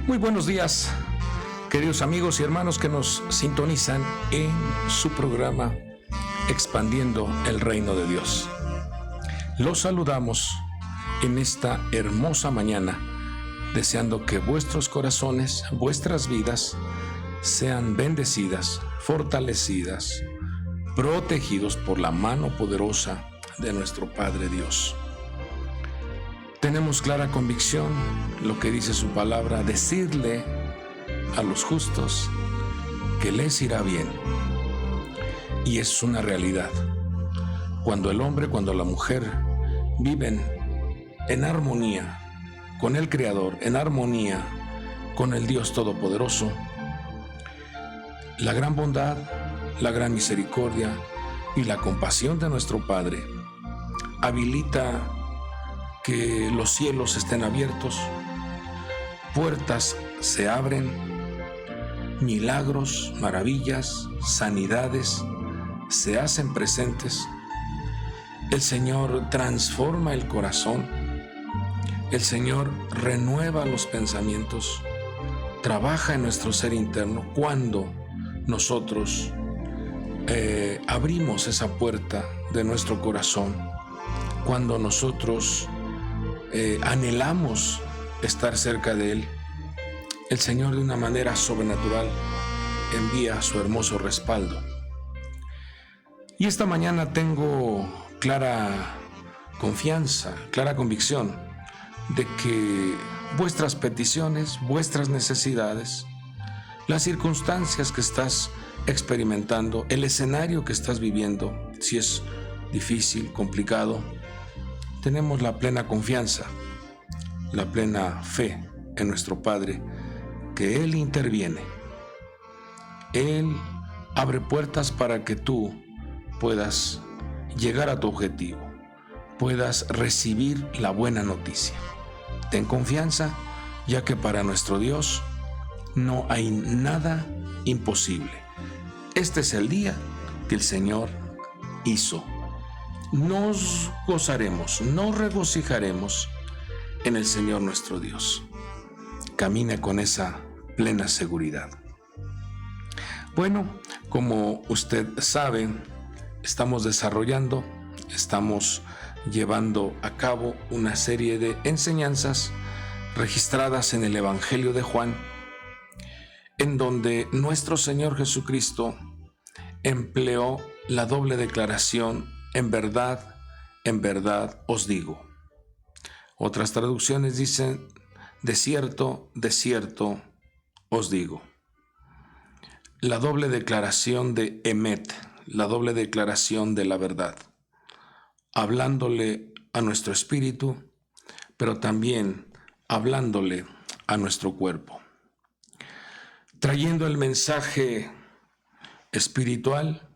Muy buenos días, queridos amigos y hermanos que nos sintonizan en su programa Expandiendo el Reino de Dios. Los saludamos en esta hermosa mañana, deseando que vuestros corazones, vuestras vidas, sean bendecidas, fortalecidas, protegidos por la mano poderosa de nuestro Padre Dios. Tenemos clara convicción, lo que dice su palabra, decirle a los justos que les irá bien. Y es una realidad. Cuando el hombre, cuando la mujer viven en armonía con el Creador, en armonía con el Dios Todopoderoso, la gran bondad, la gran misericordia y la compasión de nuestro Padre habilita que los cielos estén abiertos, puertas se abren, milagros, maravillas, sanidades se hacen presentes. El Señor transforma el corazón, el Señor renueva los pensamientos, trabaja en nuestro ser interno cuando nosotros abrimos esa puerta de nuestro corazón, cuando nosotros anhelamos estar cerca de Él. El Señor, de una manera sobrenatural, envía su hermoso respaldo. Y esta mañana tengo clara confianza, clara convicción de que vuestras peticiones, vuestras necesidades, las circunstancias que estás experimentando, el escenario que estás viviendo, si es difícil, complicado, tenemos la plena confianza, la plena fe en nuestro Padre, que Él interviene. Él abre puertas para que tú puedas llegar a tu objetivo, puedas recibir la buena noticia. Ten confianza, ya que para nuestro Dios no hay nada imposible. Este es el día que el Señor hizo. Nos gozaremos, nos regocijaremos en el Señor nuestro Dios. Camine con esa plena seguridad. Bueno, como usted sabe, estamos llevando a cabo una serie de enseñanzas registradas en el Evangelio de Juan, en donde nuestro Señor Jesucristo empleó la doble declaración: en verdad os digo. Otras traducciones dicen: de cierto os digo. La doble declaración de Emet, la doble declaración de la verdad, hablándole a nuestro espíritu, pero también hablándole a nuestro cuerpo, trayendo el mensaje espiritual,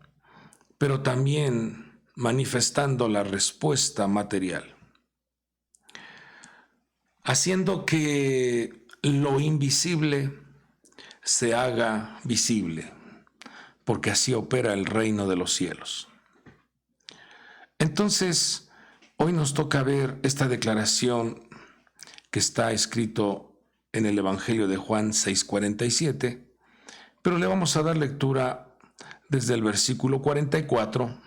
pero también manifestando la respuesta material, haciendo que lo invisible se haga visible, porque así opera el reino de los cielos. Entonces, hoy nos toca ver esta declaración que está escrito en el Evangelio de Juan 6:47, pero le vamos a dar lectura desde el versículo 44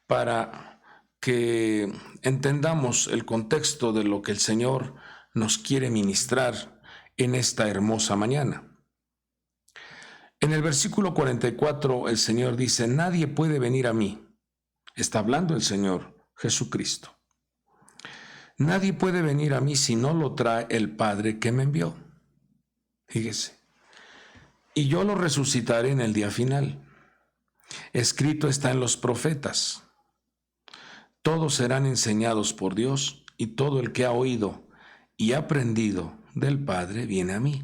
para que entendamos el contexto de lo que el Señor nos quiere ministrar en esta hermosa mañana. En el versículo 44 el Señor dice: nadie puede venir a mí. Está hablando el Señor Jesucristo. Nadie puede venir a mí si no lo trae el Padre que me envió. Fíjese. Y yo lo resucitaré en el día final. Escrito está en los profetas: todos serán enseñados por Dios, y todo el que ha oído y aprendido del Padre viene a mí.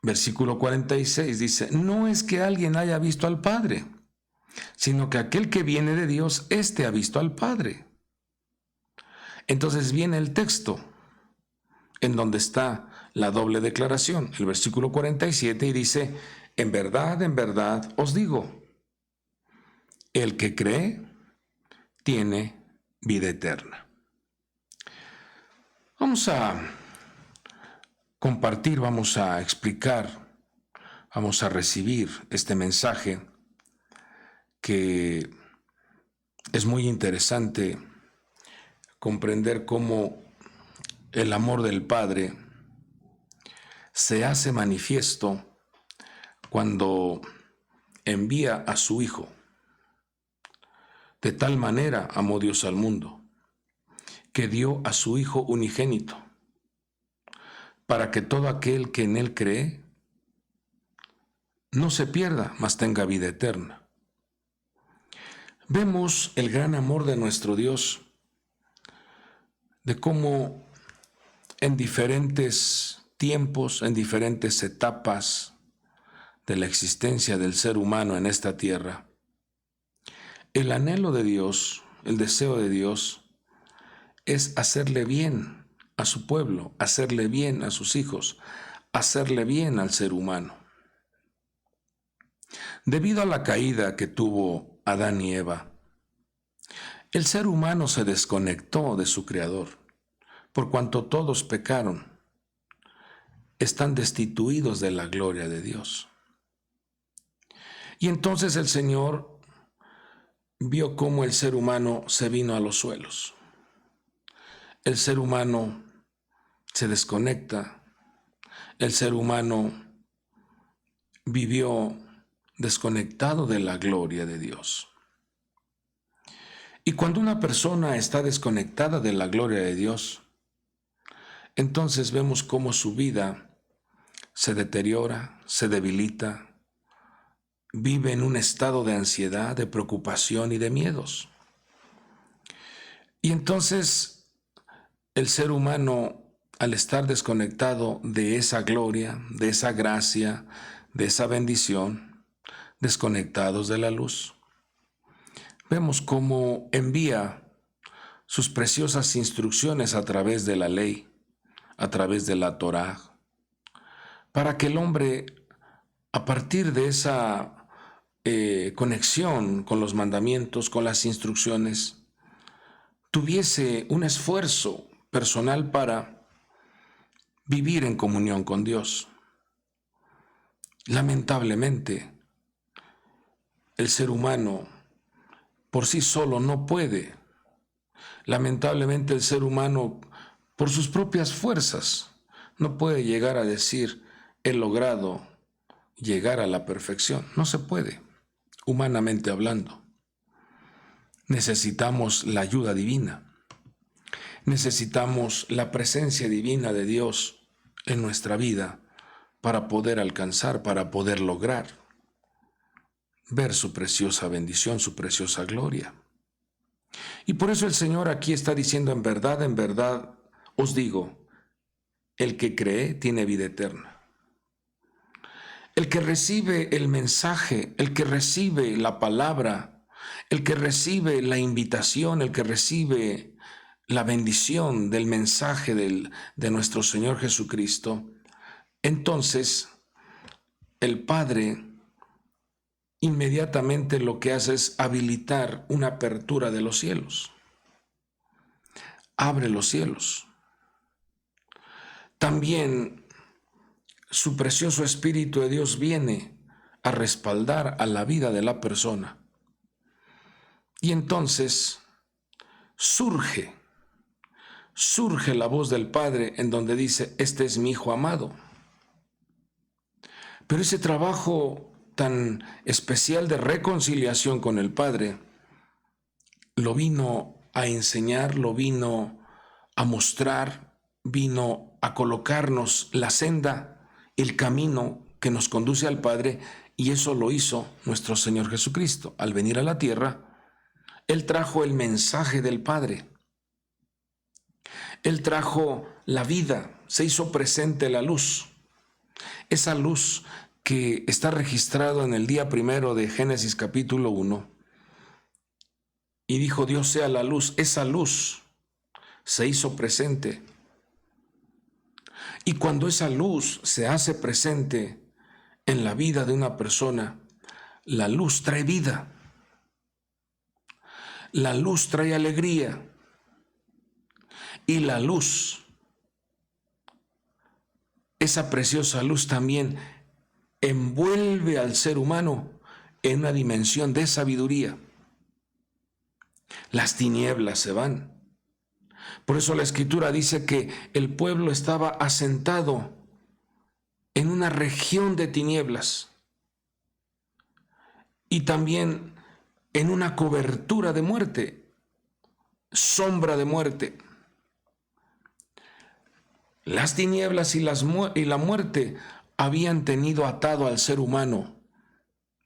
Versículo 46 dice: no es que alguien haya visto al Padre, sino que aquel que viene de Dios, éste ha visto al Padre. Entonces viene el texto en donde está la doble declaración, el versículo 47, y dice: en verdad os digo, el que cree tiene vida eterna. Vamos a compartir, vamos a explicar, vamos a recibir este mensaje que es muy interesante comprender cómo el amor del Padre se hace manifiesto cuando envía a su Hijo. De tal manera amó Dios al mundo, que dio a su Hijo unigénito, para que todo aquel que en Él cree no se pierda, mas tenga vida eterna. Vemos el gran amor de nuestro Dios, de cómo en diferentes tiempos, en diferentes etapas de la existencia del ser humano en esta tierra, el anhelo de Dios, el deseo de Dios, es hacerle bien a su pueblo, hacerle bien a sus hijos, hacerle bien al ser humano. Debido a la caída que tuvo Adán y Eva, el ser humano se desconectó de su Creador, por cuanto todos pecaron, están destituidos de la gloria de Dios. Y entonces el Señor vio cómo el ser humano se vino a los suelos. El ser humano se desconecta, el ser humano vivió desconectado de la gloria de Dios. Y cuando una persona está desconectada de la gloria de Dios, entonces vemos cómo su vida se deteriora, se debilita, vive en un estado de ansiedad, de preocupación y de miedos. Y entonces el ser humano, al estar desconectado de esa gloria, de esa gracia, de esa bendición, desconectados de la luz, vemos cómo envía sus preciosas instrucciones a través de la ley, a través de la Torá, para que el hombre, a partir de esa conexión con los mandamientos, con las instrucciones, tuviese un esfuerzo personal para vivir en comunión con Dios. Lamentablemente, el ser humano por sí solo no puede. Lamentablemente, el ser humano, por sus propias fuerzas, no puede llegar a decir, he logrado llegar a la perfección. No se puede, humanamente hablando. Necesitamos la ayuda divina. Necesitamos la presencia divina de Dios en nuestra vida para poder alcanzar, para poder lograr ver su preciosa bendición, su preciosa gloria. Y por eso el Señor aquí está diciendo, en verdad, os digo, el que cree tiene vida eterna. El que recibe el mensaje, el que recibe la palabra, el que recibe la invitación, el que recibe la bendición del mensaje de nuestro Señor Jesucristo, entonces el Padre inmediatamente lo que hace es habilitar una apertura de los cielos. Abre los cielos. También su precioso Espíritu de Dios viene a respaldar a la vida de la persona. Y entonces surge la voz del Padre en donde dice, este es mi Hijo amado. Pero ese trabajo tan especial de reconciliación con el Padre lo vino a enseñar, lo vino a mostrar, vino a colocarnos la senda, el camino que nos conduce al Padre, y eso lo hizo nuestro Señor Jesucristo. Al venir a la tierra, Él trajo el mensaje del Padre. Él trajo la vida, se hizo presente la luz. Esa luz que está registrado en el día primero de Génesis capítulo 1. Y dijo, Dios sea la luz. Esa luz se hizo presente. Y cuando esa luz se hace presente en la vida de una persona, la luz trae vida. La luz trae alegría. Y la luz esa preciosa luz también envuelve al ser humano en una dimensión de sabiduría. Las tinieblas se van. Por eso la Escritura dice que el pueblo estaba asentado en una región de tinieblas y también en una cobertura de muerte, sombra de muerte. Las tinieblas y la muerte habían tenido atado al ser humano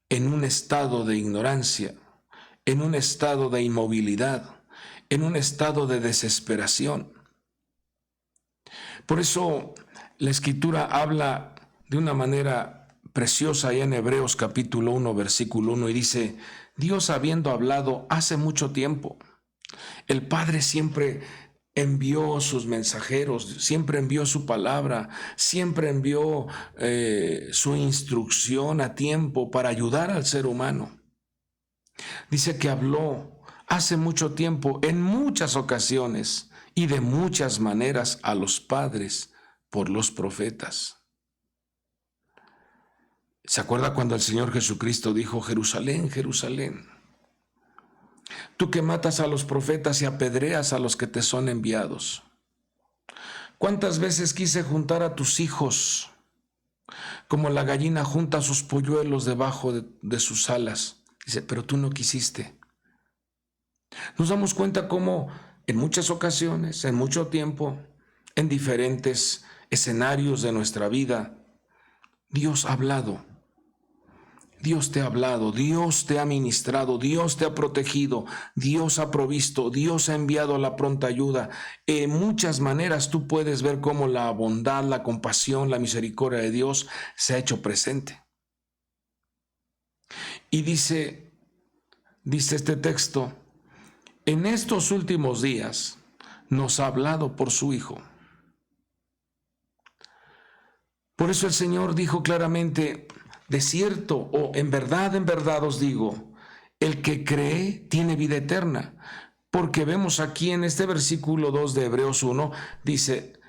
en un estado de ignorancia, en un estado de inmovilidad, en un estado de desesperación. Por eso la Escritura habla de una manera preciosa allá en Hebreos capítulo 1, versículo 1, y dice: Dios, habiendo hablado hace mucho tiempo, el Padre siempre envió sus mensajeros, siempre envió su palabra, siempre envió su instrucción a tiempo para ayudar al ser humano. Dice que habló hace mucho tiempo, en muchas ocasiones y de muchas maneras, a los padres por los profetas. ¿Se acuerda cuando el Señor Jesucristo dijo: Jerusalén, Jerusalén, tú que matas a los profetas y apedreas a los que te son enviados? ¿Cuántas veces quise juntar a tus hijos como la gallina junta sus polluelos debajo de sus alas? Dice, pero tú no quisiste. Nos damos cuenta cómo en muchas ocasiones, en mucho tiempo, en diferentes escenarios de nuestra vida, Dios ha hablado. Dios te ha hablado, Dios te ha ministrado, Dios te ha protegido, Dios ha provisto, Dios ha enviado la pronta ayuda. En muchas maneras tú puedes ver cómo la bondad, la compasión, la misericordia de Dios se ha hecho presente. Y dice este texto: en estos últimos días nos ha hablado por su Hijo. Por eso el Señor dijo claramente: de cierto, o en verdad os digo, el que cree tiene vida eterna. Porque vemos aquí en este versículo 2 de Hebreos 1, dice: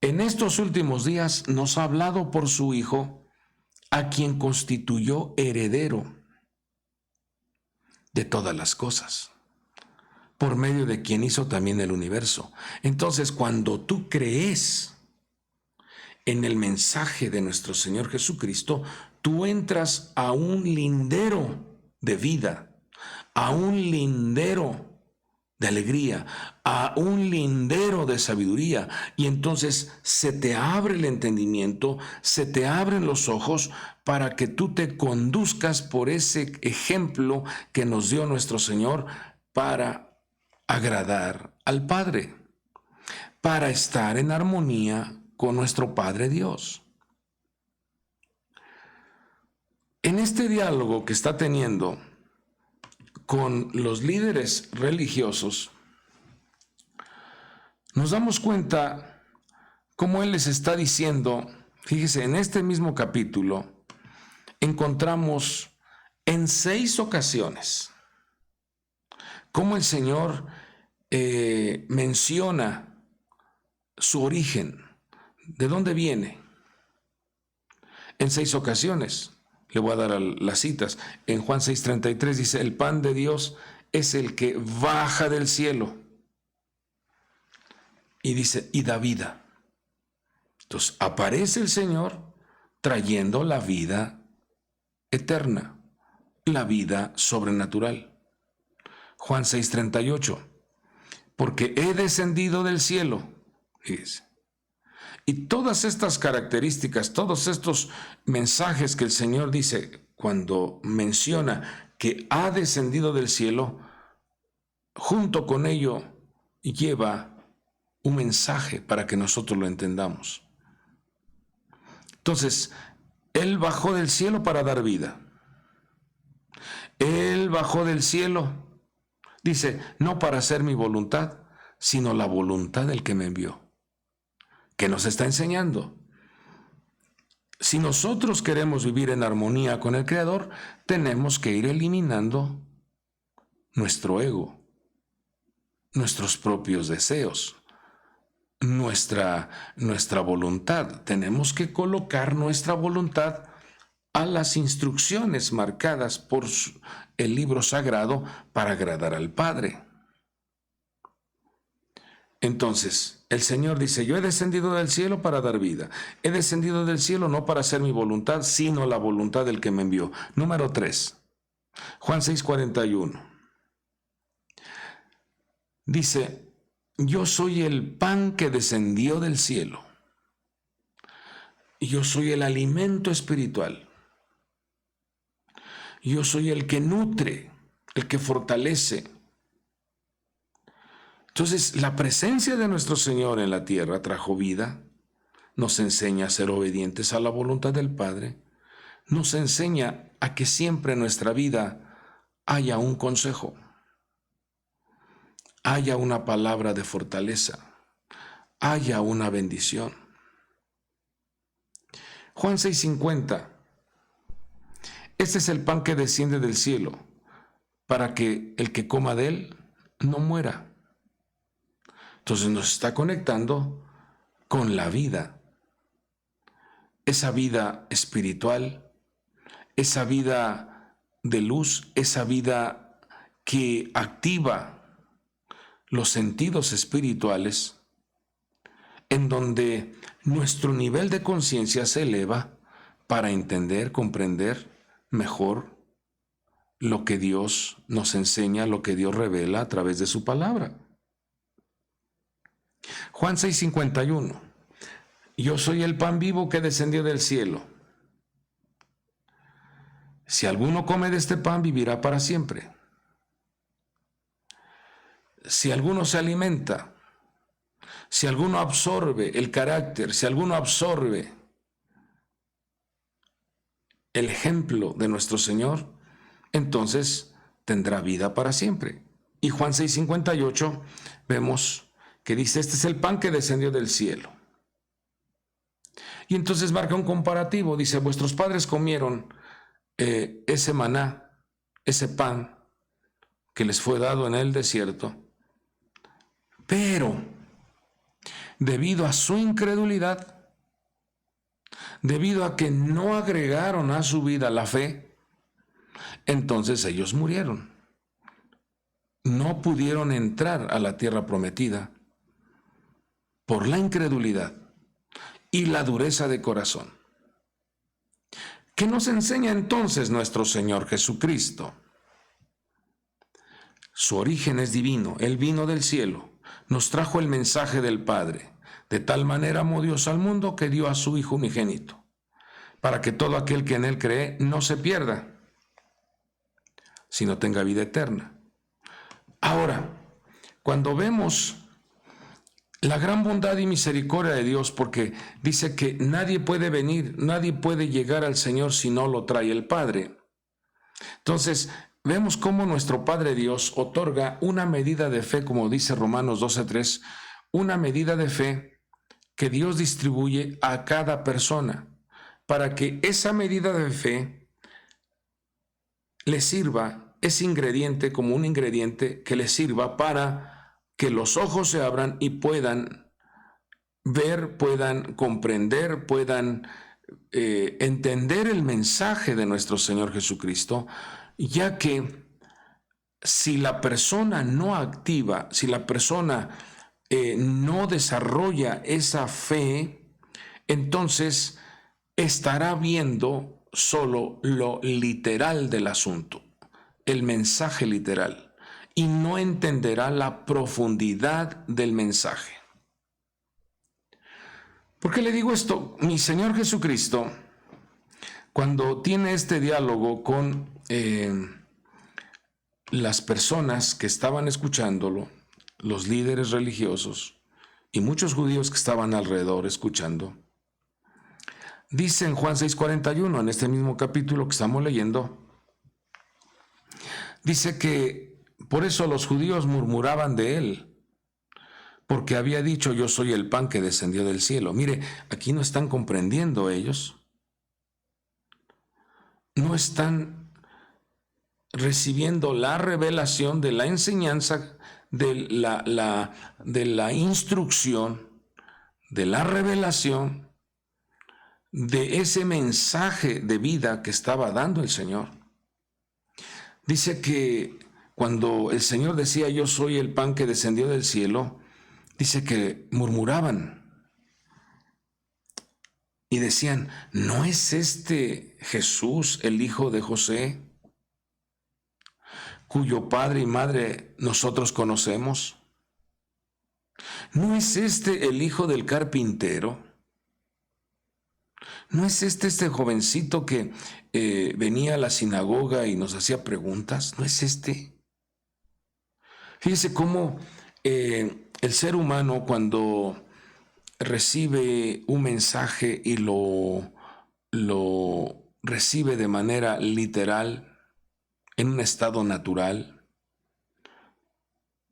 en estos últimos días nos ha hablado por su Hijo, a quien constituyó heredero de todas las cosas, por medio de quien hizo también el universo. Entonces, cuando tú crees en el mensaje de nuestro Señor Jesucristo, tú entras a un lindero de vida, a un lindero de alegría, a un lindero de sabiduría, y entonces se te abre el entendimiento, se te abren los ojos para que tú te conduzcas por ese ejemplo que nos dio nuestro Señor para agradar al Padre, para estar en armonía con nuestro Padre Dios. En este diálogo que está teniendo con los líderes religiosos, nos damos cuenta cómo Él les está diciendo. Fíjese, en este mismo capítulo encontramos en 6 ocasiones cómo el Señor menciona su origen, de dónde viene. En 6 ocasiones. Le voy a dar las citas. En Juan 6:33 dice: el pan de Dios es el que baja del cielo. Y dice: y da vida. Entonces aparece el Señor trayendo la vida eterna, la vida sobrenatural. Juan 6:38, porque he descendido del cielo. Fíjese. Y todas estas características, todos estos mensajes que el Señor dice cuando menciona que ha descendido del cielo, junto con ello lleva un mensaje para que nosotros lo entendamos. Entonces, Él bajó del cielo para dar vida. Él bajó del cielo, dice, no para hacer mi voluntad, sino la voluntad del que me envió. ¿Qué nos está enseñando? Si nosotros queremos vivir en armonía con el Creador, tenemos que ir eliminando nuestro ego, nuestros propios deseos, nuestra voluntad. Tenemos que colocar nuestra voluntad a las instrucciones marcadas por el libro sagrado para agradar al Padre. Entonces, el Señor dice, yo he descendido del cielo para dar vida. He descendido del cielo no para hacer mi voluntad, sino la voluntad del que me envió. Número 3, Juan 6:41. Dice, yo soy el pan que descendió del cielo. Yo soy el alimento espiritual. Yo soy el que nutre, el que fortalece. Entonces, la presencia de nuestro Señor en la tierra trajo vida, nos enseña a ser obedientes a la voluntad del Padre, nos enseña a que siempre en nuestra vida haya un consejo, haya una palabra de fortaleza, haya una bendición. Juan 6:50. Este es el pan que desciende del cielo, para que el que coma de él no muera. Entonces nos está conectando con la vida, esa vida espiritual, esa vida de luz, esa vida que activa los sentidos espirituales, en donde nuestro nivel de conciencia se eleva para entender, comprender mejor lo que Dios nos enseña, lo que Dios revela a través de su palabra. Juan 6:51. Yo soy el pan vivo que descendió del cielo. Si alguno come de este pan, vivirá para siempre. Si alguno se alimenta, si alguno absorbe el carácter, si alguno absorbe el ejemplo de nuestro Señor, entonces tendrá vida para siempre. Y Juan 6:58 vemos que dice, este es el pan que descendió del cielo. Y entonces marca un comparativo, dice, vuestros padres comieron ese maná, ese pan que les fue dado en el desierto, pero debido a su incredulidad, debido a que no agregaron a su vida la fe, entonces ellos murieron. No pudieron entrar a la tierra prometida por la incredulidad y la dureza de corazón. ¿Qué nos enseña entonces nuestro Señor Jesucristo? Su origen es divino, Él vino del cielo, nos trajo el mensaje del Padre. De tal manera amó Dios al mundo que dio a su Hijo unigénito, para que todo aquel que en Él cree no se pierda, sino tenga vida eterna. Ahora, cuando vemos la gran bondad y misericordia de Dios, porque dice que nadie puede venir, nadie puede llegar al Señor si no lo trae el Padre. Entonces, vemos cómo nuestro Padre Dios otorga una medida de fe, como dice Romanos 12:3, una medida de fe que Dios distribuye a cada persona, para que esa medida de fe le sirva, ese ingrediente como un ingrediente que le sirva para que los ojos se abran y puedan ver, puedan comprender, puedan entender el mensaje de nuestro Señor Jesucristo, ya que si la persona no activa, si la persona no desarrolla esa fe, entonces estará viendo solo lo literal del asunto, el mensaje literal, y no entenderá la profundidad del mensaje. ¿Por qué le digo esto? Mi Señor Jesucristo, cuando tiene este diálogo con las personas que estaban escuchándolo, los líderes religiosos y muchos judíos que estaban alrededor escuchando, dice en Juan 6:41, en este mismo capítulo que estamos leyendo, dice que por eso los judíos murmuraban de él, porque había dicho, yo soy el pan que descendió del cielo. Mire, aquí no están comprendiendo ellos, no están recibiendo la revelación de la enseñanza, de la instrucción de la revelación de ese mensaje de vida que estaba dando el Señor. Dice que cuando el Señor decía, yo soy el pan que descendió del cielo, dice que murmuraban y decían, ¿no es este Jesús el hijo de José, cuyo padre y madre nosotros conocemos? ¿No es este el hijo del carpintero? ¿No es este jovencito que venía a la sinagoga y nos hacía preguntas? ¿No es este? Fíjese cómo el ser humano, cuando recibe un mensaje y lo recibe de manera literal, en un estado natural,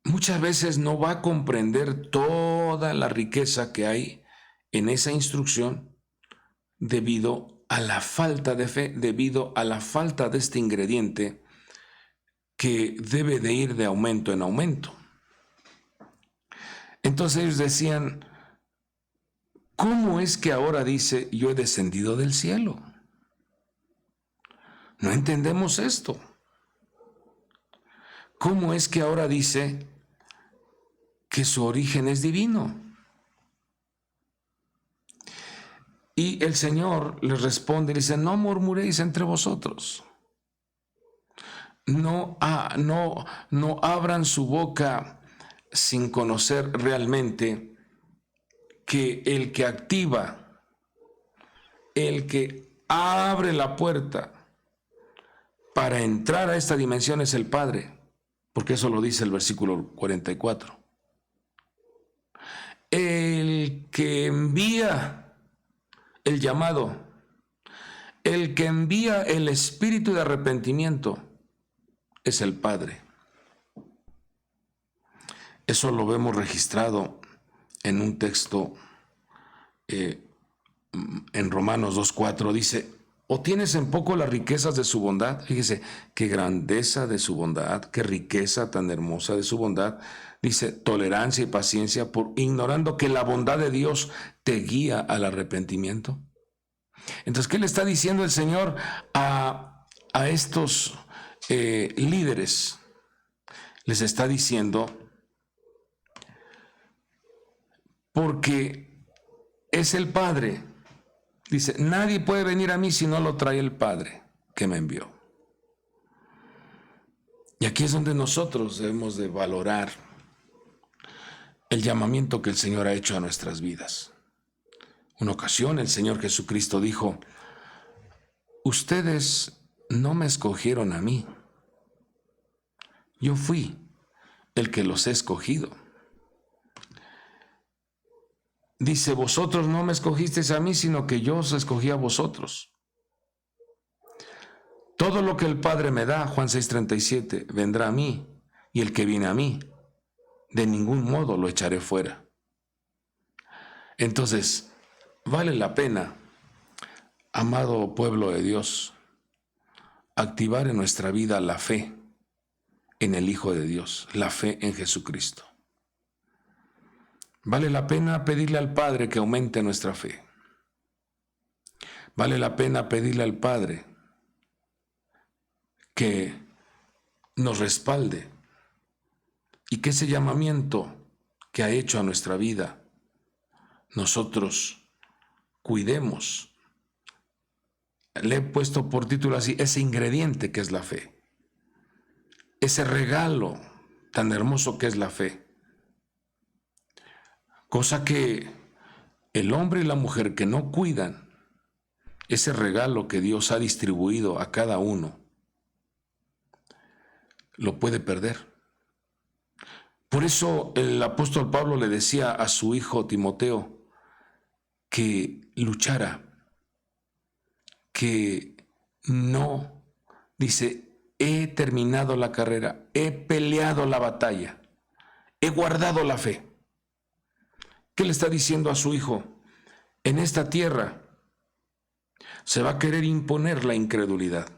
muchas veces no va a comprender toda la riqueza que hay en esa instrucción, debido a la falta de fe, debido a la falta de este ingrediente que debe de ir de aumento en aumento. Entonces ellos decían, ¿cómo es que ahora dice, yo he descendido del cielo? No entendemos esto. ¿Cómo es que ahora dice que su origen es divino? Y el Señor les responde y dice, no murmuréis entre vosotros. No abran su boca sin conocer realmente que el que activa, el que abre la puerta para entrar a esta dimensión es el Padre, porque eso lo dice el versículo 44. El que envía el llamado, el que envía el espíritu de arrepentimiento es el Padre. Eso lo vemos registrado en un texto en Romanos 2:4. Dice, ¿o tienes en poco las riquezas de su bondad? Fíjese, qué grandeza de su bondad, qué riqueza tan hermosa de su bondad. Dice, tolerancia y paciencia, ignorando que la bondad de Dios te guía al arrepentimiento. Entonces, ¿qué le está diciendo el Señor a estos líderes? Les está diciendo, porque es el Padre. Dice, nadie puede venir a mí si no lo trae el Padre que me envió. Y aquí es donde nosotros debemos de valorar el llamamiento que el Señor ha hecho a nuestras vidas. Una ocasión el Señor Jesucristo dijo, ustedes no me escogieron a mí, yo fui el que los he escogido. Dice, vosotros no me escogisteis a mí, sino que yo os escogí a vosotros. Todo lo que el Padre me da, Juan 6:37, vendrá a mí, y el que viene a mí, de ningún modo lo echaré fuera. Entonces, vale la pena, amado pueblo de Dios, activar en nuestra vida la fe en el Hijo de Dios, la fe en Jesucristo. Vale la pena pedirle al Padre que aumente nuestra fe. Vale la pena pedirle al Padre que nos respalde y que ese llamamiento que ha hecho a nuestra vida, nosotros cuidemos. Le he puesto por título así, ese ingrediente que es la fe, ese regalo tan hermoso que es la fe. Cosa que el hombre y la mujer que no cuidan ese regalo que Dios ha distribuido a cada uno, lo puede perder. Por eso el apóstol Pablo le decía a su hijo Timoteo que luchara, que no, dice, he terminado la carrera, he peleado la batalla, he guardado la fe. ¿Qué le está diciendo a su hijo? En esta tierra se va a querer imponer la incredulidad.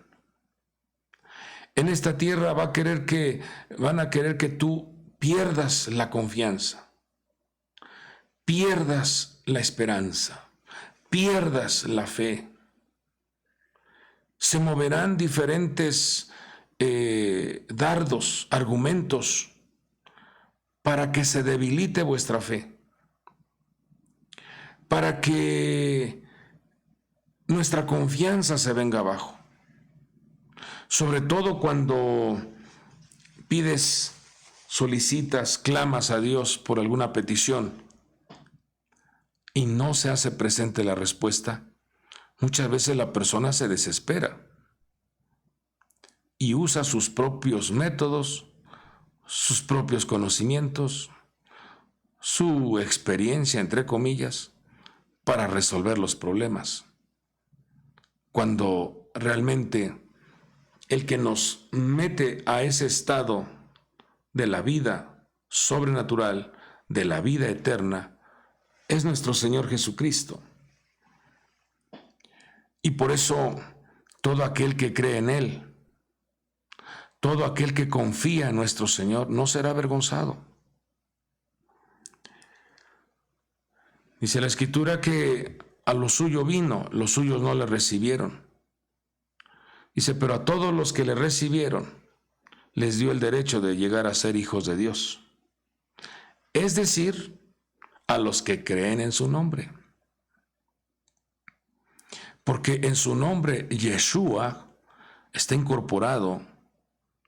En esta tierra van a querer que tú pierdas la confianza, pierdas la esperanza, pierdas la fe. Se moverán diferentes dardos, argumentos, para que se debilite vuestra fe, para que nuestra confianza se venga abajo. Sobre todo cuando pides, solicitas, clamas a Dios por alguna petición y no se hace presente la respuesta, muchas veces la persona se desespera y usa sus propios métodos, sus propios conocimientos, su experiencia, entre comillas, para resolver los problemas. Cuando realmente el que nos mete a ese estado de la vida sobrenatural, de la vida eterna, es nuestro Señor Jesucristo. Y por eso todo aquel que cree en Él, todo aquel que confía en nuestro Señor, no será avergonzado. Dice la Escritura que a lo suyo vino, los suyos no le recibieron. Dice, pero a todos los que le recibieron, les dio el derecho de llegar a ser hijos de Dios. Es decir, a los que creen en su nombre. Porque en su nombre, Yeshua, está incorporado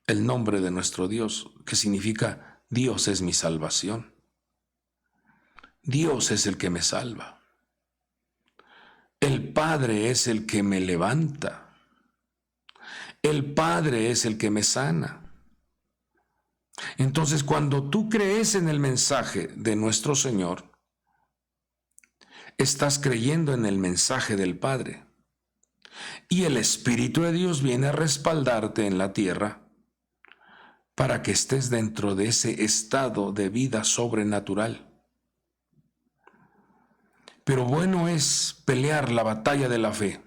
el nombre de nuestro Dios, que significa Dios es mi salvación. Dios es el que me salva. El Padre es el que me levanta. El Padre es el que me sana. Entonces, cuando tú crees en el mensaje de nuestro Señor, estás creyendo en el mensaje del Padre. Y el Espíritu de Dios viene a respaldarte en la tierra para que estés dentro de ese estado de vida sobrenatural. Pero bueno es pelear la batalla de la fe.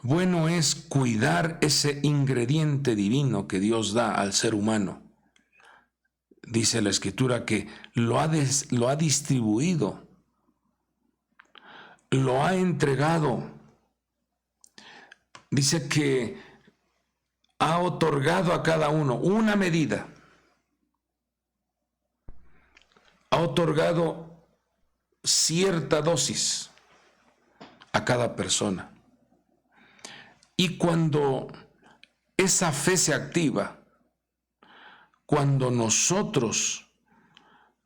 Bueno es cuidar ese ingrediente divino que Dios da al ser humano. Dice la Escritura que lo ha distribuido, lo ha entregado. Dice que ha otorgado a cada uno una medida. Ha otorgado cierta dosis a cada persona. Y cuando esa fe se activa, cuando nosotros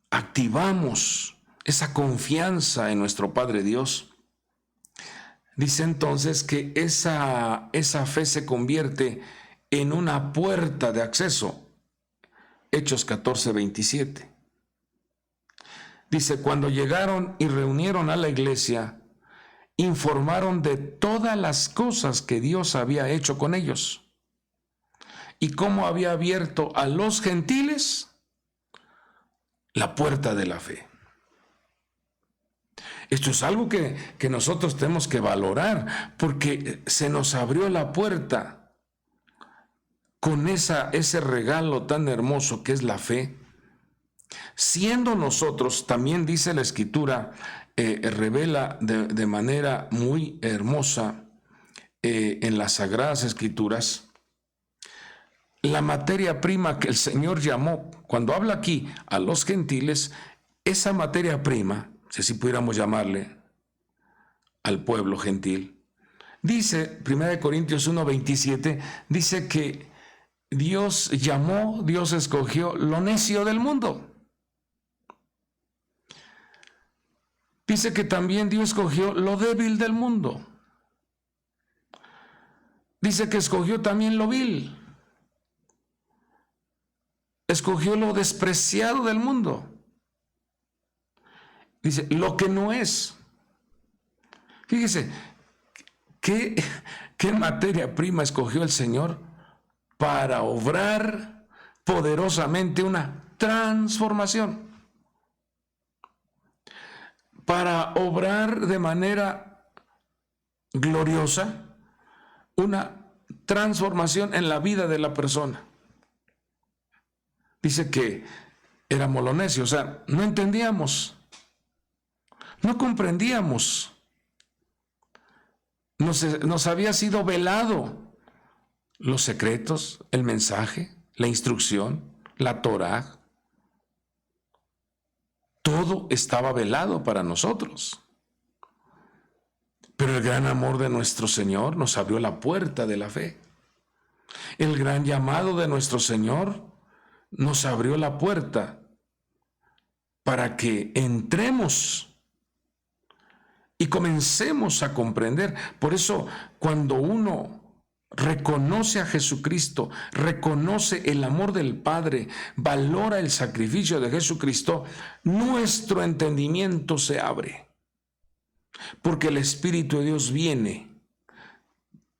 activamos esa confianza en nuestro Padre Dios, dice entonces que esa fe se convierte en una puerta de acceso. Hechos 14:27. Dice, cuando llegaron y reunieron a la iglesia, informaron de todas las cosas que Dios había hecho con ellos y cómo había abierto a los gentiles la puerta de la fe. Esto es algo que nosotros tenemos que valorar, porque se nos abrió la puerta con ese regalo tan hermoso que es la fe. Siendo nosotros, también dice la Escritura, revela de manera muy hermosa en las Sagradas Escrituras, la materia prima que el Señor llamó, cuando habla aquí a los gentiles, esa materia prima, si así pudiéramos llamarle, al pueblo gentil, dice 1 Corintios 1:27, dice que Dios llamó, Dios escogió lo necio del mundo. Dice que también Dios escogió lo débil del mundo. Dice que escogió también lo vil. Escogió lo despreciado del mundo. Dice, lo que no es. Fíjese, ¿qué materia prima escogió el Señor para obrar poderosamente una transformación? Para obrar de manera gloriosa una transformación en la vida de la persona. Dice que éramos lo necio, o sea, no entendíamos. No comprendíamos. Nos había sido velado los secretos, el mensaje, la instrucción, la Torá. Todo estaba velado para nosotros. Pero el gran amor de nuestro Señor nos abrió la puerta de la fe. El gran llamado de nuestro Señor nos abrió la puerta para que entremos y comencemos a comprender. Por eso, cuando uno reconoce a Jesucristo, reconoce el amor del Padre, valora el sacrificio de Jesucristo, nuestro entendimiento se abre. Porque el Espíritu de Dios viene,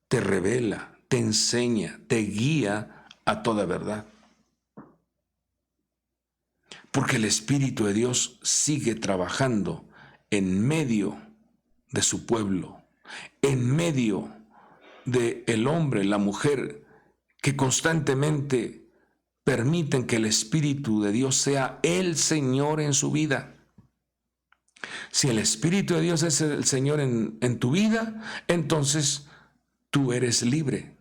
te revela, te enseña, te guía a toda verdad. Porque el Espíritu de Dios sigue trabajando en medio de su pueblo, en medio del hombre, la mujer, que constantemente permiten que el Espíritu de Dios sea el Señor en su vida. Si el Espíritu de Dios es el Señor en tu vida, entonces tú eres libre.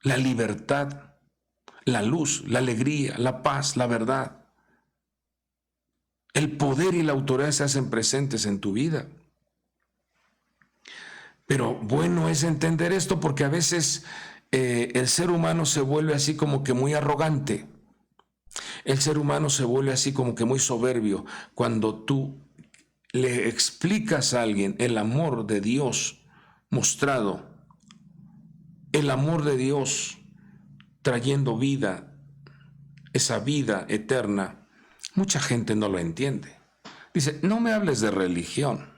La libertad, la luz, la alegría, la paz, la verdad, el poder y la autoridad se hacen presentes en tu vida. Pero bueno es entender esto, porque a veces el ser humano se vuelve así como que muy arrogante. El ser humano se vuelve así como que muy soberbio cuando tú le explicas a alguien el amor de Dios mostrado, el amor de Dios trayendo vida, esa vida eterna. Mucha gente no lo entiende. Dice, no me hables de religión.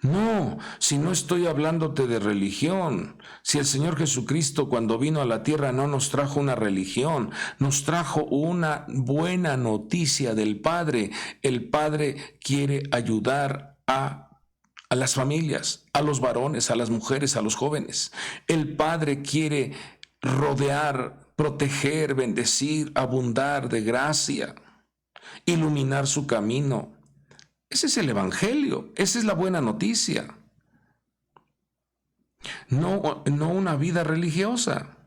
No, si no estoy hablándote de religión. Si el Señor Jesucristo cuando vino a la tierra no nos trajo una religión, nos trajo una buena noticia del Padre. El Padre quiere ayudar a las familias, a los varones, a las mujeres, a los jóvenes. El Padre quiere rodear, proteger, bendecir, abundar de gracia, iluminar su camino. Ese es el Evangelio, esa es la buena noticia. No una vida religiosa.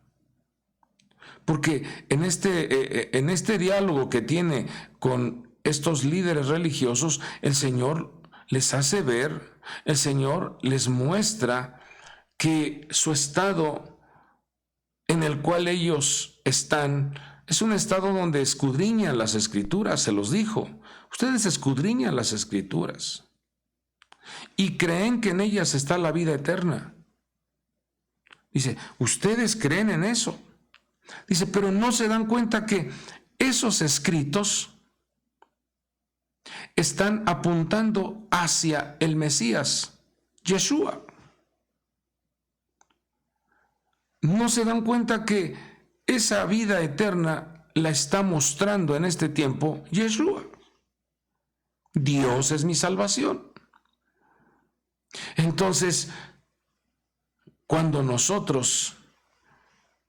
Porque en este diálogo que tiene con estos líderes religiosos, el Señor les hace ver, el Señor les muestra que su estado en el cual ellos están es un estado donde escudriñan las Escrituras, se los dijo. Ustedes escudriñan las Escrituras y creen que en ellas está la vida eterna. Dice, ustedes creen en eso. Dice, pero no se dan cuenta que esos escritos están apuntando hacia el Mesías, Yeshua. No se dan cuenta que esa vida eterna la está mostrando en este tiempo Yeshua. Dios es mi salvación. Entonces, cuando nosotros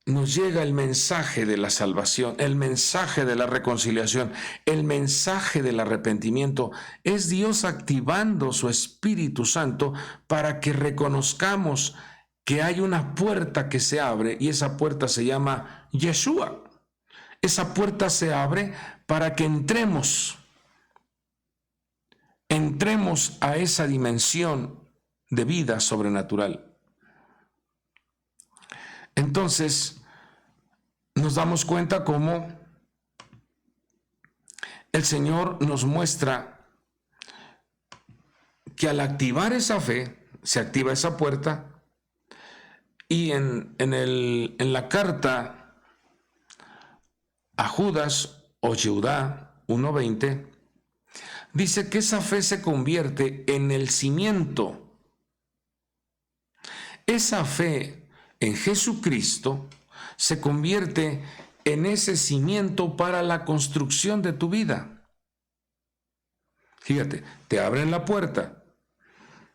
nos llega el mensaje de la salvación, el mensaje de la reconciliación, el mensaje del arrepentimiento, es Dios activando su Espíritu Santo para que reconozcamos que hay una puerta que se abre y esa puerta se llama Yeshua. Esa puerta se abre para que entremos a esa dimensión de vida sobrenatural. Entonces, nos damos cuenta cómo el Señor nos muestra que al activar esa fe, se activa esa puerta, y en la carta a Judas o Judá 1:20, dice que esa fe se convierte en el cimiento. Esa fe en Jesucristo se convierte en ese cimiento para la construcción de tu vida. Fíjate, te abren la puerta,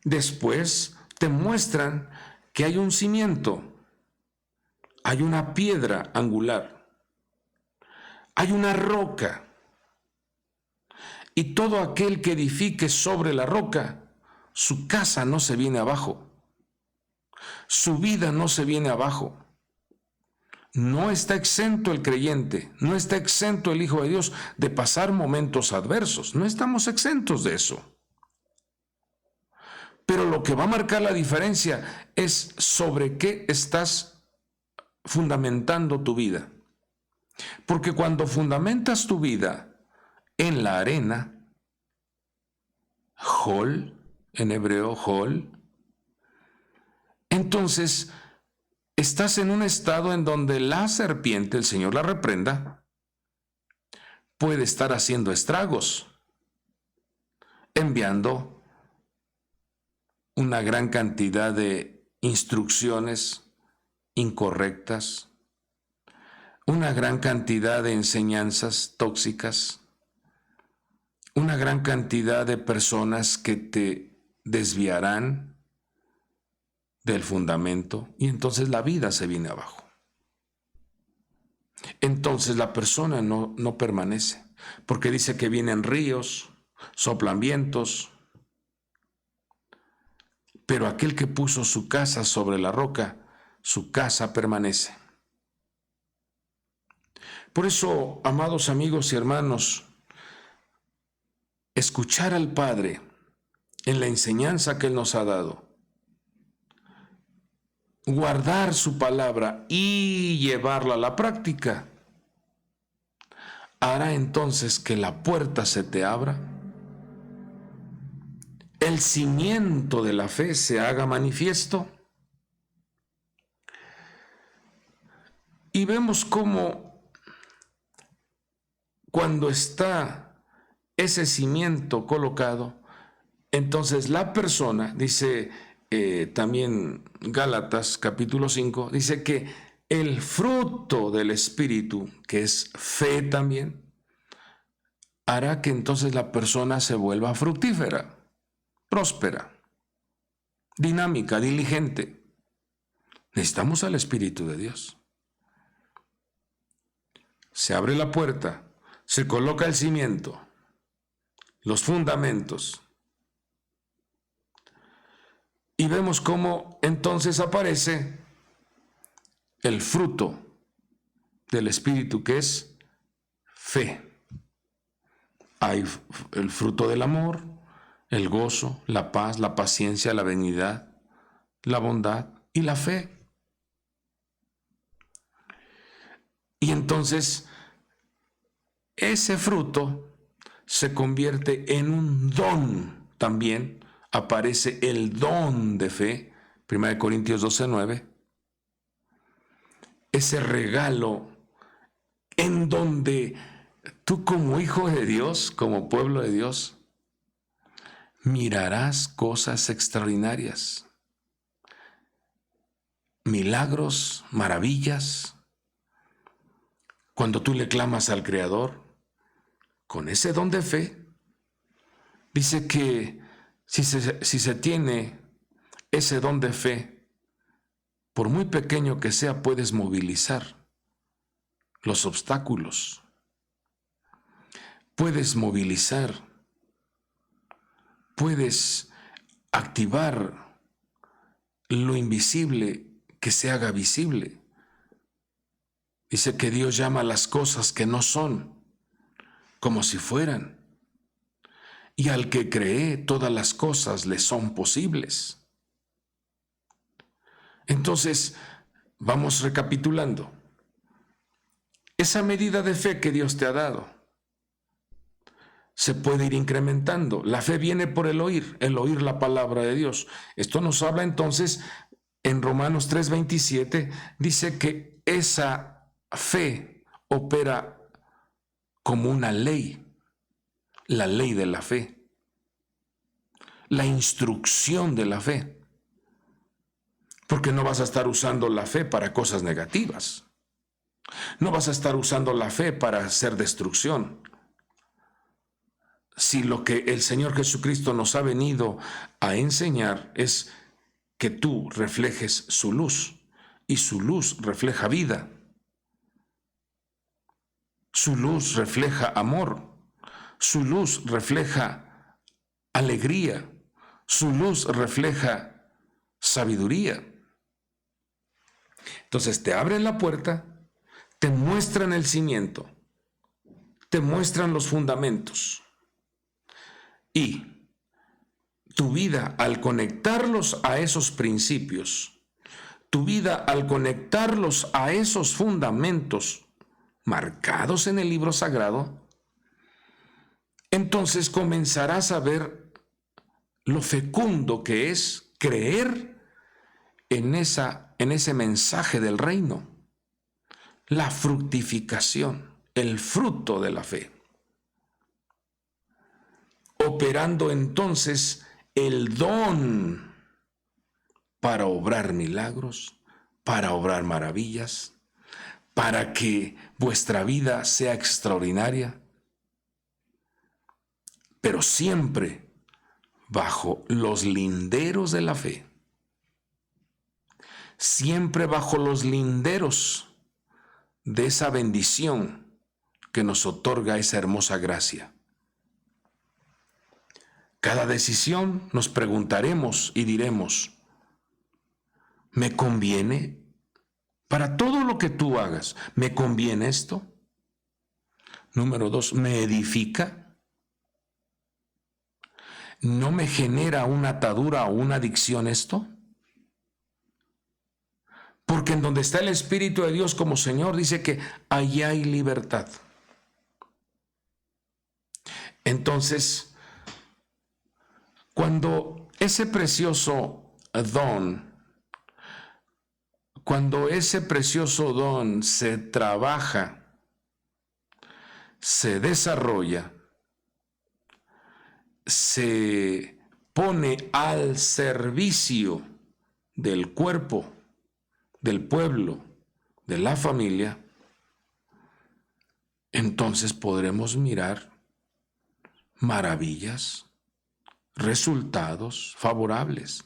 después te muestran que hay un cimiento, hay una piedra angular, hay una roca, Y todo aquel que edifique sobre la roca, su casa no se viene abajo. Su vida no se viene abajo. No está exento el creyente, no está exento el Hijo de Dios de pasar momentos adversos. No estamos exentos de eso. Pero lo que va a marcar la diferencia es sobre qué estás fundamentando tu vida. Porque cuando fundamentas tu vida en la arena, hol, en hebreo hol, entonces estás en un estado en donde la serpiente, el Señor la reprenda, puede estar haciendo estragos, enviando una gran cantidad de instrucciones incorrectas, una gran cantidad de enseñanzas tóxicas, una gran cantidad de personas que te desviarán del fundamento y entonces la vida se viene abajo. Entonces la persona no permanece, porque dice que vienen ríos, soplan vientos, pero aquel que puso su casa sobre la roca, su casa permanece. Por eso, amados amigos y hermanos, escuchar al Padre en la enseñanza que Él nos ha dado, guardar su palabra y llevarla a la práctica, hará entonces que la puerta se te abra, el cimiento de la fe se haga manifiesto y vemos cómo cuando está ese cimiento colocado, entonces la persona, dice también Gálatas capítulo 5, dice que el fruto del Espíritu, que es fe también, hará que entonces la persona se vuelva fructífera, próspera, dinámica, diligente. Necesitamos al Espíritu de Dios. Se abre la puerta, se coloca el cimiento, los fundamentos, y vemos cómo entonces aparece el fruto del Espíritu, que es fe. Hay el fruto del amor, el gozo, la paz, la paciencia, la benignidad, la bondad y la fe. Y entonces ese fruto se convierte en un don también. Aparece el don de fe, 1 Corintios 12:9, ese regalo en donde tú como hijo de Dios, como pueblo de Dios, mirarás cosas extraordinarias, milagros, maravillas. Cuando tú le clamas al Creador, con ese don de fe, dice que si se tiene ese don de fe, por muy pequeño que sea, puedes movilizar los obstáculos. Puedes movilizar, puedes activar lo invisible que se haga visible. Dice que Dios llama a las cosas que no son como si fueran. Y al que cree, todas las cosas le son posibles. Entonces, vamos recapitulando. Esa medida de fe que Dios te ha dado se puede ir incrementando. La fe viene por el oír la palabra de Dios. Esto nos habla entonces, en Romanos 3:27, dice que esa fe opera como una ley, la ley de la fe, la instrucción de la fe, porque no vas a estar usando la fe para cosas negativas, no vas a estar usando la fe para hacer destrucción. Si lo que el Señor Jesucristo nos ha venido a enseñar es que tú reflejes su luz, y su luz refleja vida, su luz refleja amor, Su luz refleja alegría, su luz refleja sabiduría. Entonces te abren la puerta, te muestran el cimiento, te muestran los fundamentos. Y tu vida, al conectarlos a esos principios, tu vida al conectarlos a esos fundamentos marcados en el libro sagrado, entonces comenzarás a ver lo fecundo que es creer en ese mensaje del reino, la fructificación, el fruto de la fe. Operando entonces el don para obrar milagros, para obrar maravillas, para que vuestra vida sea extraordinaria, pero siempre bajo los linderos de la fe, siempre bajo los linderos de esa bendición que nos otorga esa hermosa gracia. Cada decisión nos preguntaremos y diremos, ¿me conviene? Para todo lo que tú hagas, ¿me conviene esto? Número 2, ¿me edifica? ¿No me genera una atadura o una adicción esto? Porque en donde está el Espíritu de Dios como Señor, dice que allá hay libertad. Entonces, cuando ese precioso don se trabaja, se desarrolla, se pone al servicio del cuerpo, del pueblo, de la familia, entonces podremos mirar maravillas, resultados favorables.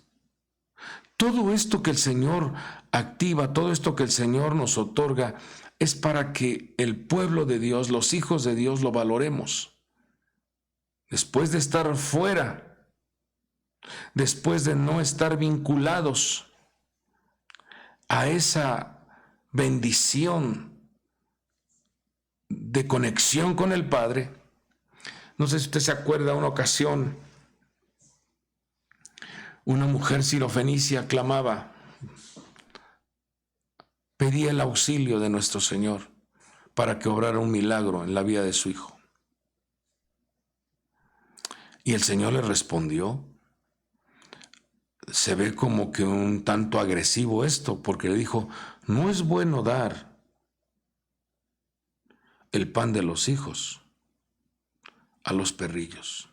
Todo esto que el Señor activa, todo esto que el Señor nos otorga, es para que el pueblo de Dios, los hijos de Dios, lo valoremos. Después de estar fuera, después de no estar vinculados a esa bendición de conexión con el Padre. No sé si usted se acuerda una ocasión, una mujer sirofenicia clamaba, pedía el auxilio de nuestro Señor para que obrara un milagro en la vida de su hijo. Y el Señor le respondió. Se ve como que un tanto agresivo esto, porque le dijo, no es bueno dar el pan de los hijos a los perrillos.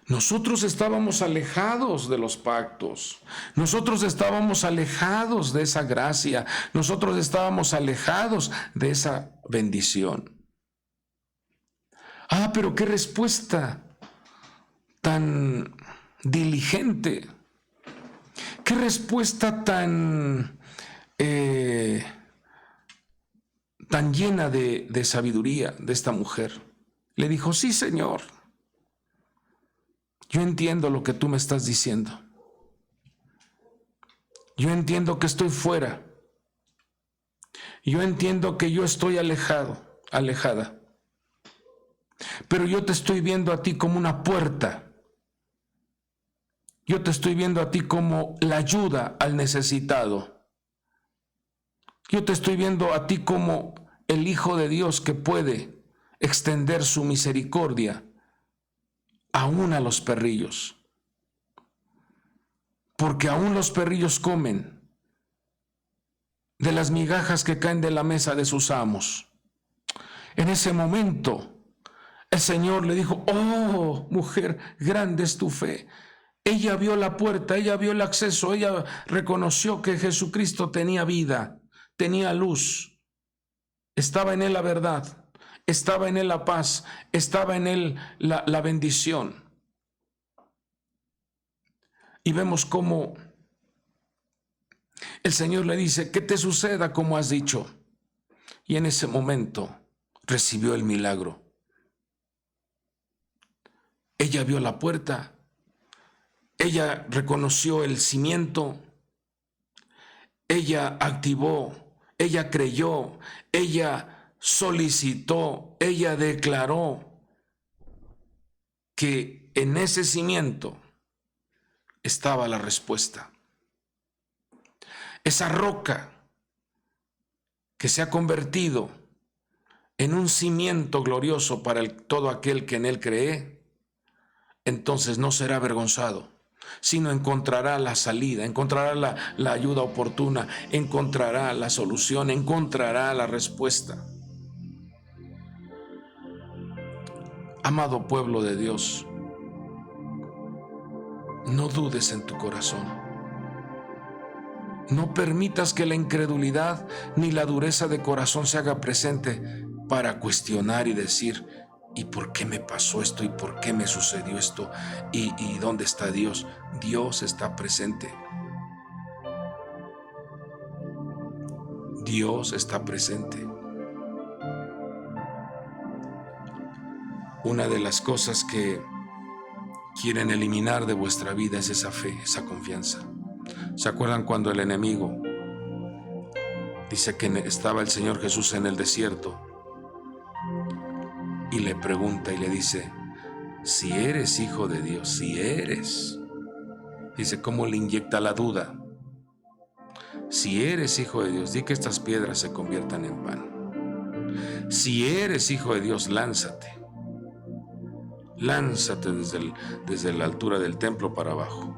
Nosotros estábamos alejados de los pactos, nosotros estábamos alejados de esa gracia, nosotros estábamos alejados de esa bendición. Pero qué respuesta tan diligente, qué respuesta tan llena de sabiduría de esta mujer. Le dijo, sí, Señor, yo entiendo lo que tú me estás diciendo. Yo entiendo que estoy fuera. Yo entiendo que yo estoy alejada. Pero yo te estoy viendo a ti como una puerta. Yo te estoy viendo a ti como la ayuda al necesitado. Yo te estoy viendo a ti como el Hijo de Dios que puede extender su misericordia aún a los perrillos. Porque aún los perrillos comen de las migajas que caen de la mesa de sus amos. En ese momento, el Señor le dijo, oh, mujer, grande es tu fe. Ella vio la puerta, ella vio el acceso, ella reconoció que Jesucristo tenía vida, tenía luz, estaba en él la verdad, estaba en él la paz, estaba en él la bendición. Y vemos cómo el Señor le dice, que te suceda como has dicho. Y en ese momento recibió el milagro. Ella vio la puerta, ella reconoció el cimiento, ella activó, ella creyó, ella solicitó, ella declaró que en ese cimiento estaba la respuesta. Esa roca que se ha convertido en un cimiento glorioso para todo aquel que en él cree, entonces no será avergonzado, sino encontrará la salida, encontrará la ayuda oportuna, encontrará la solución, encontrará la respuesta. Amado pueblo de Dios, no dudes en tu corazón. No permitas que la incredulidad ni la dureza de corazón se haga presente para cuestionar y decir, ¿y por qué me pasó esto? ¿Y por qué me sucedió esto? ¿Y dónde está Dios? Dios está presente. Dios está presente. Una de las cosas que quieren eliminar de vuestra vida es esa fe, esa confianza. ¿Se acuerdan cuando el enemigo dice que estaba el Señor Jesús en el desierto y le pregunta y le dice, si eres hijo de Dios, si eres? Dice, ¿cómo le inyecta la duda? Si eres hijo de Dios, di que estas piedras se conviertan en pan. Si eres hijo de Dios, lánzate. Lánzate desde la altura del templo para abajo.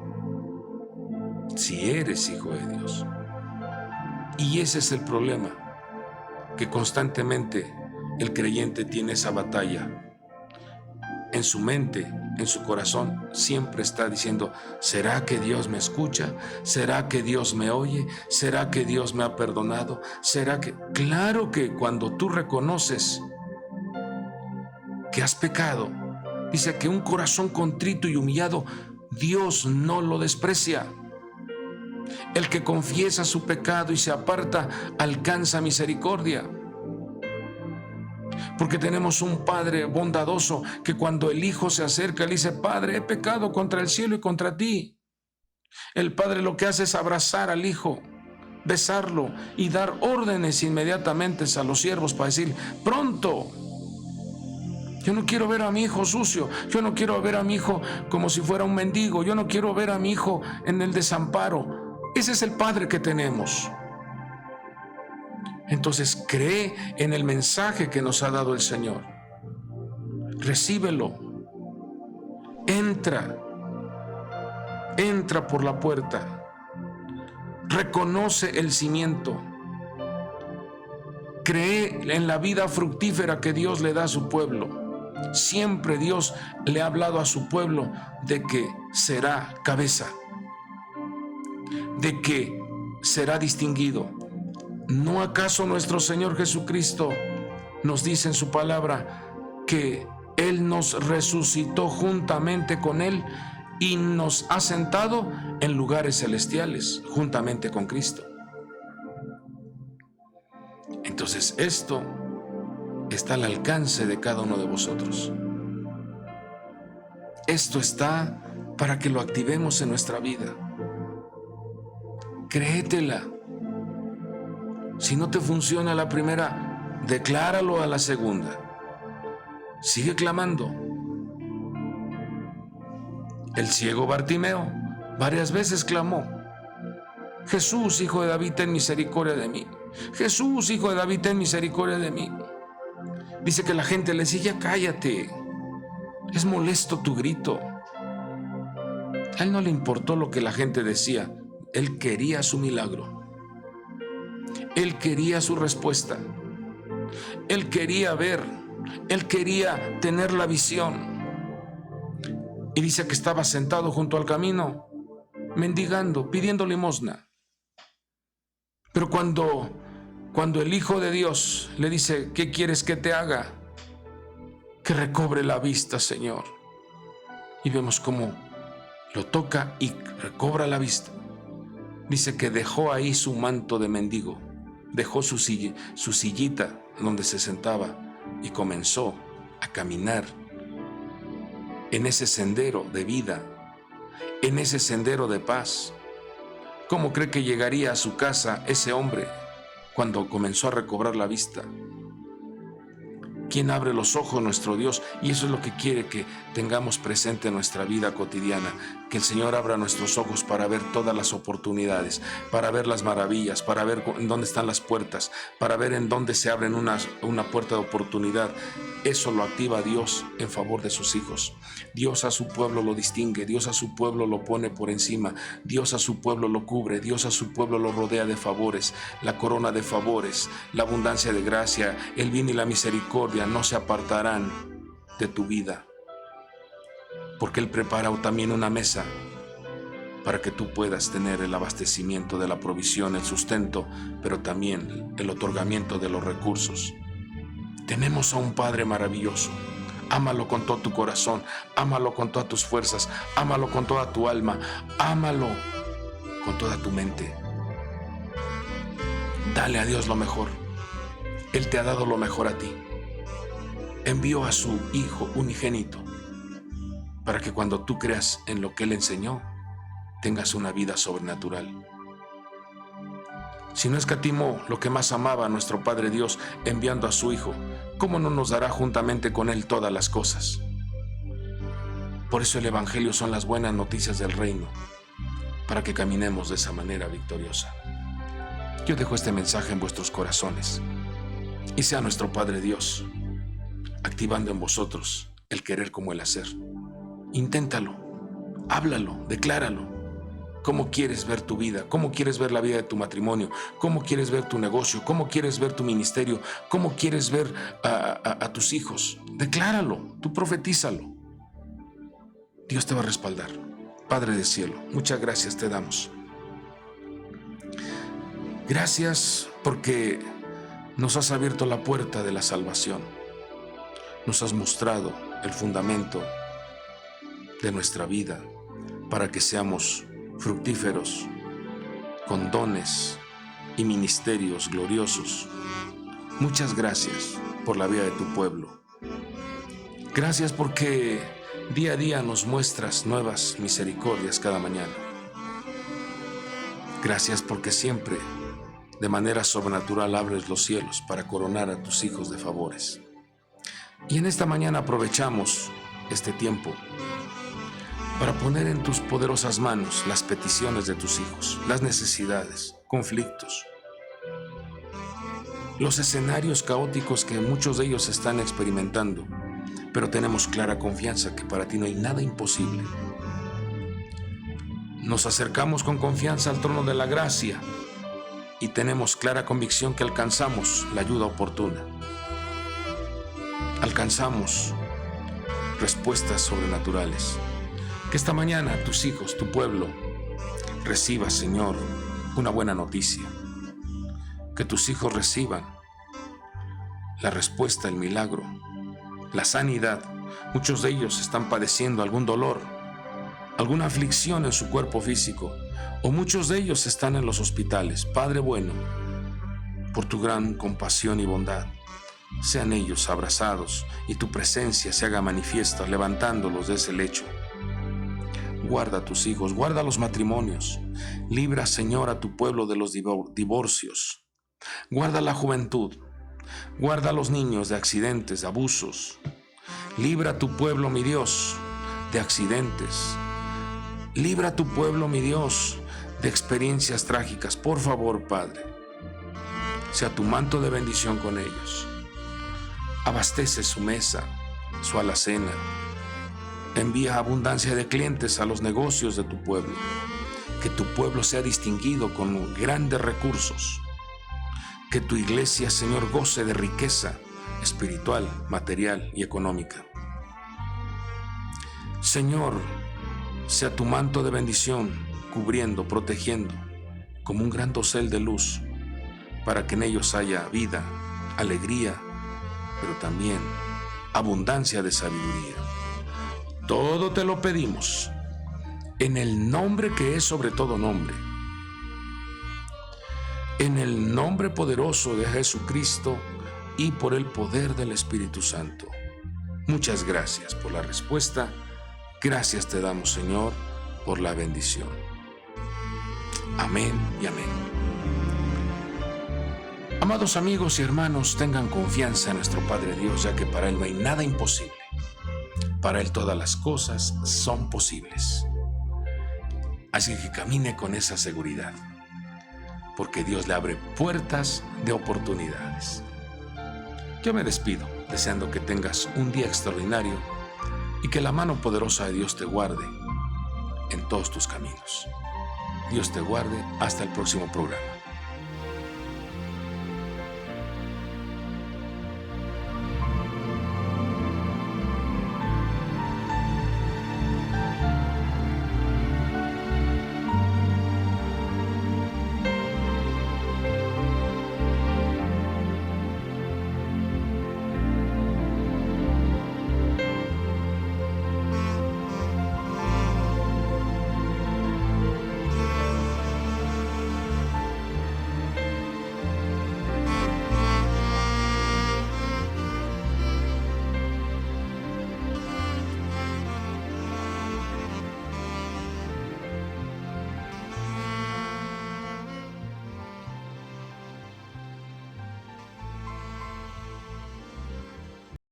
Si eres hijo de Dios. Y ese es el problema, que constantemente el creyente tiene esa batalla. En su mente, en su corazón, siempre está diciendo, ¿será que Dios me escucha? ¿Será que Dios me oye? ¿Será que Dios me ha perdonado? ¿Será que...? Claro que cuando tú reconoces que has pecado, dice que un corazón contrito y humillado, Dios no lo desprecia. El que confiesa su pecado y se aparta, alcanza misericordia. Porque tenemos un Padre bondadoso que cuando el Hijo se acerca, le dice, Padre, he pecado contra el cielo y contra ti. El Padre lo que hace es abrazar al Hijo, besarlo y dar órdenes inmediatamente a los siervos para decir, pronto. Yo no quiero ver a mi hijo sucio, yo no quiero ver a mi hijo como si fuera un mendigo, yo no quiero ver a mi hijo en el desamparo. Ese es el Padre que tenemos. Entonces cree en el mensaje que nos ha dado el Señor. Recíbelo. Entra por la puerta. Reconoce el cimiento. Cree en la vida fructífera que Dios le da a su pueblo. Siempre Dios le ha hablado a su pueblo de que será cabeza, de que será distinguido. ¿No acaso nuestro Señor Jesucristo nos dice en su palabra que Él nos resucitó juntamente con Él y nos ha sentado en lugares celestiales juntamente con Cristo? Entonces esto está al alcance de cada uno de vosotros. Esto está para que lo activemos en nuestra vida. Créetela. Si no te funciona la primera, decláralo a la segunda. Sigue clamando. El ciego Bartimeo varias veces clamó, Jesús, hijo de David, ten misericordia de mí. Jesús, hijo de David, ten misericordia de mí. Dice que la gente le decía, cállate, es molesto tu grito. A él no le importó lo que la gente decía, él quería su milagro. Él quería su respuesta. Él quería ver. Él quería tener la visión. Y dice que estaba sentado junto al camino, mendigando, pidiendo limosna. Pero cuando el Hijo de Dios le dice, ¿qué quieres que te haga? Que recobre la vista, Señor. Y vemos cómo lo toca y recobra la vista. Dice que dejó ahí su manto de mendigo. Dejó su sillita donde se sentaba y comenzó a caminar en ese sendero de vida, en ese sendero de paz? ¿Cómo cree que llegaría a su casa ese hombre cuando comenzó a recobrar la vista? ¿Quién abre los ojos? Nuestro Dios. Y eso es lo que quiere que tengamos presente en nuestra vida cotidiana, que el Señor abra nuestros ojos para ver todas las oportunidades, para ver las maravillas, para ver en dónde están las puertas, para ver en dónde se abren una puerta de oportunidad. Eso lo activa Dios en favor de sus hijos. Dios a su pueblo lo distingue, Dios a su pueblo lo pone por encima, Dios a su pueblo lo cubre, Dios a su pueblo lo rodea de favores, la corona de favores, la abundancia de gracia, el bien y la misericordia no se apartarán de tu vida, porque Él prepara también una mesa para que tú puedas tener el abastecimiento de la provisión, el sustento, pero también el otorgamiento de los recursos. Tenemos a un Padre maravilloso. Ámalo con todo tu corazón, ámalo con todas tus fuerzas, ámalo con toda tu alma, ámalo con toda tu mente. Dale a Dios lo mejor. Él te ha dado lo mejor a ti. Envió a su Hijo unigénito para que cuando tú creas en lo que Él enseñó, tengas una vida sobrenatural. Si no escatimó lo que más amaba a nuestro Padre Dios enviando a su Hijo, ¿cómo no nos dará juntamente con Él todas las cosas? Por eso el Evangelio son las buenas noticias del reino, para que caminemos de esa manera victoriosa. Yo dejo este mensaje en vuestros corazones y sea nuestro Padre Dios activando en vosotros el querer como el hacer. Inténtalo, háblalo, decláralo. ¿Cómo quieres ver tu vida? ¿Cómo quieres ver la vida de tu matrimonio? ¿Cómo quieres ver tu negocio? ¿Cómo quieres ver tu ministerio? ¿Cómo quieres ver a tus hijos? Decláralo, tú profetízalo. Dios te va a respaldar. Padre del cielo, muchas gracias te damos. Gracias porque nos has abierto la puerta de la salvación. Nos has mostrado el fundamento de nuestra vida para que seamos fructíferos, con dones y ministerios gloriosos. Muchas gracias por la vida de tu pueblo. Gracias porque día a día nos muestras nuevas misericordias cada mañana. Gracias porque siempre, de manera sobrenatural, abres los cielos para coronar a tus hijos de favores. Y en esta mañana aprovechamos este tiempo para poner en tus poderosas manos las peticiones de tus hijos, las necesidades, conflictos, los escenarios caóticos que muchos de ellos están experimentando, pero tenemos clara confianza que para ti no hay nada imposible. Nos acercamos con confianza al trono de la gracia y tenemos clara convicción que alcanzamos la ayuda oportuna. Alcanzamos respuestas sobrenaturales. Que esta mañana tus hijos, tu pueblo, reciba, Señor, una buena noticia. Que tus hijos reciban la respuesta, el milagro, la sanidad. Muchos de ellos están padeciendo algún dolor, alguna aflicción en su cuerpo físico, o muchos de ellos están en los hospitales. Padre bueno, por tu gran compasión y bondad, sean ellos abrazados y tu presencia se haga manifiesta levantándolos de ese lecho. Guarda a tus hijos, guarda los matrimonios. Libra, Señor, a tu pueblo de los divorcios. Guarda la juventud. Guarda a los niños de accidentes, de abusos. Libra a tu pueblo, mi Dios, de accidentes. Libra a tu pueblo, mi Dios, de experiencias trágicas. Por favor, Padre, sea tu manto de bendición con ellos. Abastece su mesa, su alacena. Envía abundancia de clientes a los negocios de tu pueblo. Que tu pueblo sea distinguido con grandes recursos. Que tu iglesia, Señor, goce de riqueza espiritual, material y económica. Señor, sea tu manto de bendición cubriendo, protegiendo, como un gran dosel de luz, para que en ellos haya vida, alegría, pero también abundancia de sabiduría. Todo te lo pedimos en el nombre que es sobre todo nombre, en el nombre poderoso de Jesucristo y por el poder del Espíritu Santo. Muchas gracias por la respuesta Gracias te damos, Señor, por la bendición. Amén y amén. Amados amigos y hermanos, tengan confianza en nuestro Padre Dios, ya que para Él no hay nada imposible. Para Él todas las cosas son posibles. Así que camine con esa seguridad, porque Dios le abre puertas de oportunidades. Yo me despido, deseando que tengas un día extraordinario y que la mano poderosa de Dios te guarde en todos tus caminos. Dios te guarde hasta el próximo programa.